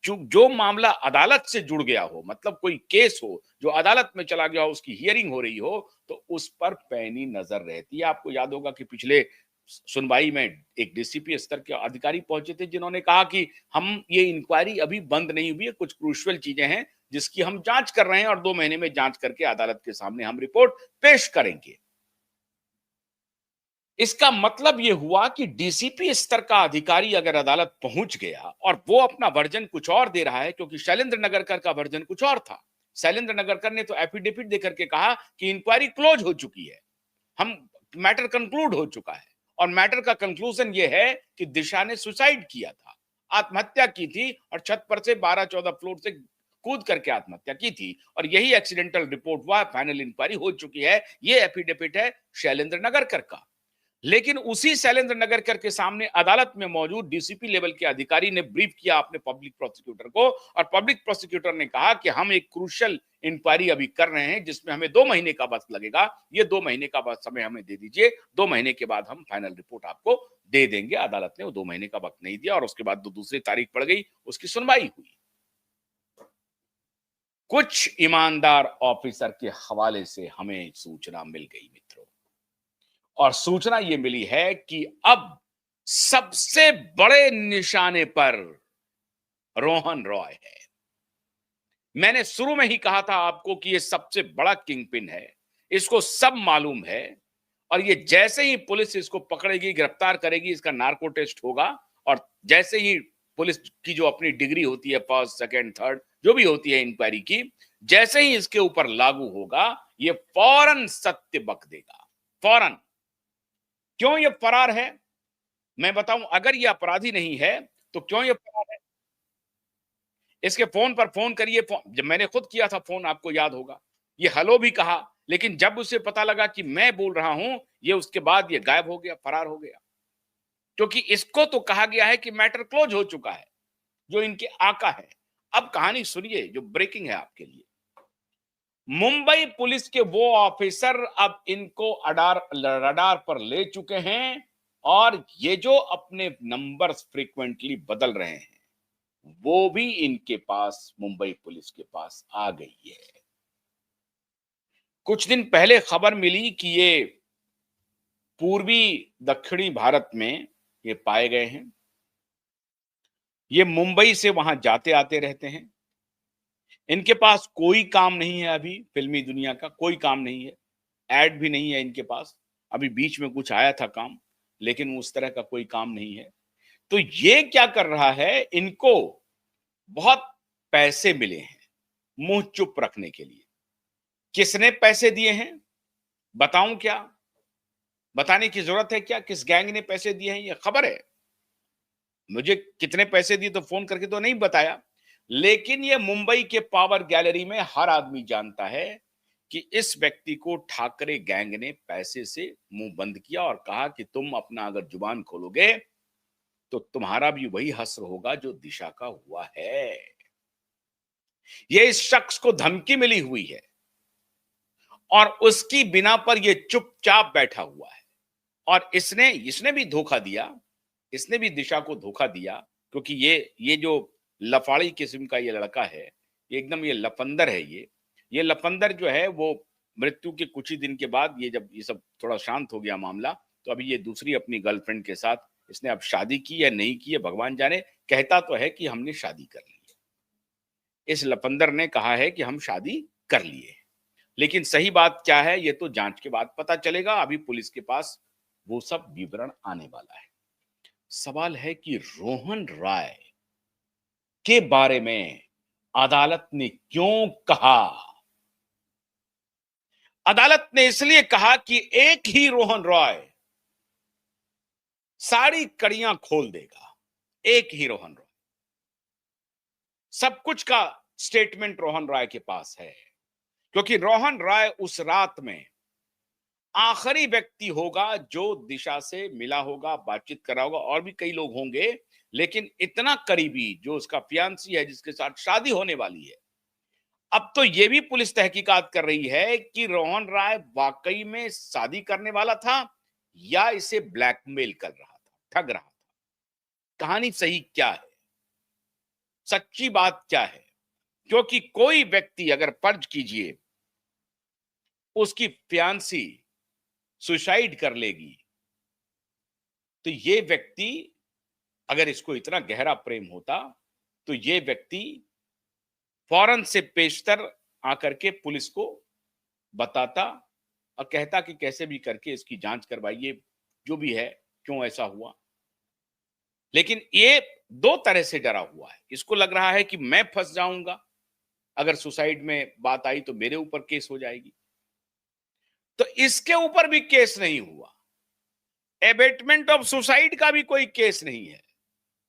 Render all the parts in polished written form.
जो मामला अदालत से जुड़ गया हो, मतलब कोई केस हो जो अदालत में चला गया हो, उसकी हियरिंग हो रही हो, तो उस पर पैनी नजर रहती है। आपको याद होगा कि पिछले सुनवाई में एक डीसीपी स्तर के अधिकारी पहुंचे थे, जिन्होंने कहा कि हम ये इंक्वायरी अभी बंद नहीं हुई है, कुछ क्रूशियल चीजें हैं जिसकी हम जांच कर रहे हैं और 2 महीने में जांच करके अदालत के सामने हम रिपोर्ट पेश करेंगे। इसका मतलब यह हुआ कि डीसीपी स्तर का अधिकारी अगर अदालत पहुंच गया और वो अपना वर्जन कुछ और दे रहा है, क्योंकि शैलेंद्र नगरकर का वर्जन कुछ और था। शैलेंद्र नगरकर ने तो एफिडेविट देकर के कहा कि इंक्वायरी क्लोज हो चुकी है, हम मैटर कंक्लूड हो चुका है, और मैटर का कंक्लूजन ये है कि दिशा ने सुसाइड किया था, आत्महत्या की थी और छत पर से 12-14 फ्लोर से कूद करके आत्महत्या की थी, और यही एक्सीडेंटल रिपोर्ट हुआ, फाइनल इंक्वायरी हो चुकी है। ये एफिडेविट है शैलेंद्र नगरकर का। लेकिन उसी शैलेंद्र नगरकर के सामने अदालत में मौजूद डीसीपी लेवल के अधिकारी ने ब्रीफ किया अपने पब्लिक प्रोसिक्यूटर को, और पब्लिक प्रोसिक्यूटर ने कहा कि हम एक क्रूशियल इंक्वायरी अभी कर रहे हैं जिसमें हमें 2 महीने का वक्त लगेगा, ये 2 महीने का वक्त समय हमें दे दीजिए, 2 महीने के बाद हम फाइनल रिपोर्ट आपको दे देंगे। अदालत ने वो 2 महीने का वक्त नहीं दिया और उसके बाद दूसरी तारीख पड़ गई, उसकी सुनवाई हुई। कुछ ईमानदार ऑफिसर के हवाले से हमें सूचना मिल गई मित्रों, और सूचना यह मिली है कि अब सबसे बड़े निशाने पर रोहन रॉय है। मैंने शुरू में ही कहा था आपको कि यह सबसे बड़ा किंगपिन है, इसको सब मालूम है, और ये जैसे ही पुलिस इसको पकड़ेगी, गिरफ्तार करेगी, इसका नार्को टेस्ट होगा, और जैसे ही पुलिस की जो अपनी डिग्री होती है, फर्स्ट सेकंड थर्ड जो भी होती है इंक्वायरी की, जैसे ही इसके ऊपर लागू होगा, ये फौरन सत्य बक देगा, फौरन। क्यों ये फरार है मैं बताऊं, अगर ये अपराधी नहीं है तो क्यों ये फरार है। इसके फोन पर फोन करिए, जब मैंने खुद किया था फोन, आपको याद होगा, ये हेलो भी कहा, लेकिन जब उसे पता लगा कि मैं बोल रहा हूं, ये उसके बाद ये गायब हो गया, फरार हो गया, क्योंकि इसको तो कहा गया है कि मैटर क्लोज हो चुका है, जो इनके आका है। अब कहानी सुनिए जो ब्रेकिंग है आपके लिए। मुंबई पुलिस के वो ऑफिसर अब इनको रडार पर ले चुके हैं, और ये जो अपने नंबर्स फ्रीक्वेंटली बदल रहे हैं, वो भी इनके पास, मुंबई पुलिस के पास आ गई है। कुछ दिन पहले खबर मिली कि ये पूर्वी दक्षिणी भारत में ये पाए गए हैं। ये मुंबई से वहां जाते आते रहते हैं। इनके पास कोई काम नहीं है, अभी फिल्मी दुनिया का कोई काम नहीं है, ऐड भी नहीं है इनके पास। अभी बीच में कुछ आया था काम, लेकिन उस तरह का कोई काम नहीं है। तो ये क्या कर रहा है, इनको बहुत पैसे मिले हैं मुंह चुप रखने के लिए। किसने पैसे दिए हैं बताऊं क्या, बताने की जरूरत है क्या, किस गैंग ने पैसे दिए हैं, ये खबर है। मुझे कितने पैसे दिए तो फोन करके तो नहीं बताया, लेकिन ये मुंबई के पावर गैलरी में हर आदमी जानता है कि इस व्यक्ति को ठाकरे गैंग ने पैसे से मुंह बंद किया और कहा कि तुम अपना अगर जुबान खोलोगे तो तुम्हारा भी वही हश्र होगा जो दिशा का हुआ है। ये इस शख्स को धमकी मिली हुई है और उसकी बिना पर ये चुपचाप बैठा हुआ है, और इसने इसने भी धोखा दिया, इसने भी दिशा को धोखा दिया, क्योंकि ये जो लफाड़ी किस्म का ये लड़का है, ये एकदम ये लफंदर है। ये लफंदर जो है वो मृत्यु के कुछ ही दिन के बाद, ये जब ये सब थोड़ा शांत हो गया मामला, तो अभी ये दूसरी अपनी गर्लफ्रेंड के साथ इसने अब शादी की या नहीं की है भगवान जाने। कहता तो है कि हमने शादी कर ली है, इस लफंदर ने कहा है कि हम शादी कर लिए, लेकिन सही बात क्या है ये तो जांच के बाद पता चलेगा। अभी पुलिस के पास वो सब विवरण आने वाला है। सवाल है कि रोहन राय के बारे में अदालत ने क्यों कहा। अदालत ने इसलिए कहा कि एक ही रोहन रॉय सारी कड़ियां खोल देगा, एक ही रोहन रॉय, सब कुछ का स्टेटमेंट रोहन राय के पास है, क्योंकि रोहन राय उस रात में आखिरी व्यक्ति होगा जो दिशा से मिला होगा, बातचीत करा होगा, और भी कई लोग होंगे, लेकिन इतना करीबी जो उसका फियांसी है, जिसके साथ शादी होने वाली है। अब तो यह भी पुलिस तहकीकात कर रही है कि रोहन राय वाकई में शादी करने वाला था या इसे ब्लैकमेल कर रहा था, ठग रहा था। कहानी सही क्या है, सच्ची बात क्या है, क्योंकि कोई व्यक्ति अगर फर्ज कीजिए उसकी फियांसी सुसाइड कर लेगी, तो ये व्यक्ति, अगर इसको इतना गहरा प्रेम होता, तो ये व्यक्ति फौरन से पेशतर आकर के पुलिस को बताता और कहता कि कैसे भी करके इसकी जांच करवाइए, जो भी है, क्यों ऐसा हुआ। लेकिन ये दो तरह से डरा हुआ है। इसको लग रहा है कि मैं फंस जाऊंगा, अगर सुसाइड में बात आई तो मेरे ऊपर केस हो जाएगी। तो इसके ऊपर भी केस नहीं हुआ। एबेटमेंट ऑफ सुसाइड का भी कोई केस नहीं है।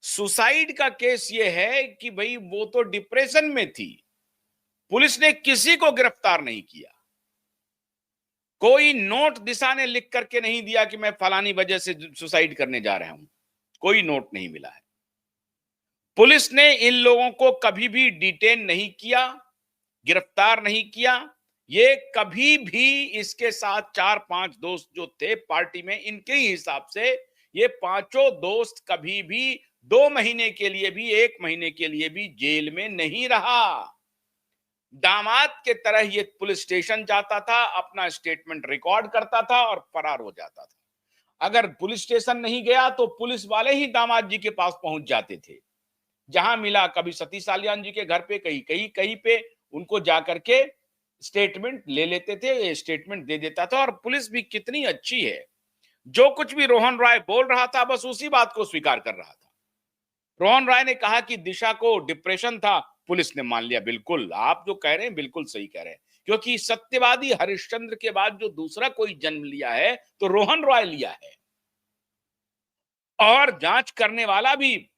सुसाइड का केस ये है कि भाई वो तो डिप्रेशन में थी, पुलिस ने किसी को गिरफ्तार नहीं किया, कोई नोट दिशा ने लिख करके नहीं दिया कि मैं फलानी वजह से सुसाइड करने जा रहा हूं, कोई नोट नहीं मिला है। पुलिस ने इन लोगों को कभी भी डिटेन नहीं किया, गिरफ्तार नहीं किया। ये कभी भी इसके साथ 4-5 दोस्त जो थे पार्टी में, इनके ही हिसाब से ये पांचों दोस्त कभी भी 2 महीने के लिए भी, 1 महीने के लिए भी जेल में नहीं रहा। दामाद के तरह ये पुलिस स्टेशन जाता था, अपना स्टेटमेंट रिकॉर्ड करता था और फरार हो जाता था। अगर पुलिस स्टेशन नहीं गया तो पुलिस वाले ही दामाद जी के पास पहुंच जाते थे। जहां मिला, कभी सतीश सालियान जी के घर पे, कहीं पे उनको जाकर के स्टेटमेंट ले लेते थे, स्टेटमेंट दे देता था। और पुलिस भी कितनी अच्छी है, जो कुछ भी रोहन राय बोल रहा था बस उसी बात को स्वीकार कर रहा था। रोहन राय ने कहा कि दिशा को डिप्रेशन था, पुलिस ने मान लिया, बिल्कुल आप जो कह रहे हैं बिल्कुल सही कह रहे हैं, क्योंकि सत्यवादी हरिश्चंद्र के बाद जो दूसरा कोई जन्म लिया है तो रोहन राय लिया है। और जांच करने वाला भी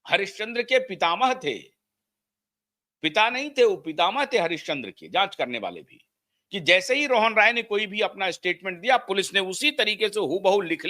हरिश्चंद्र के पितामह थे, पिता नहीं थे, वो पितामह थे हरिश्चंद्र के, जांच करने वाले भी। कि जैसे ही रोहन राय ने कोई भी अपना स्टेटमेंट दिया, पुलिस ने उसी तरीके से हूबहू लिख लिया।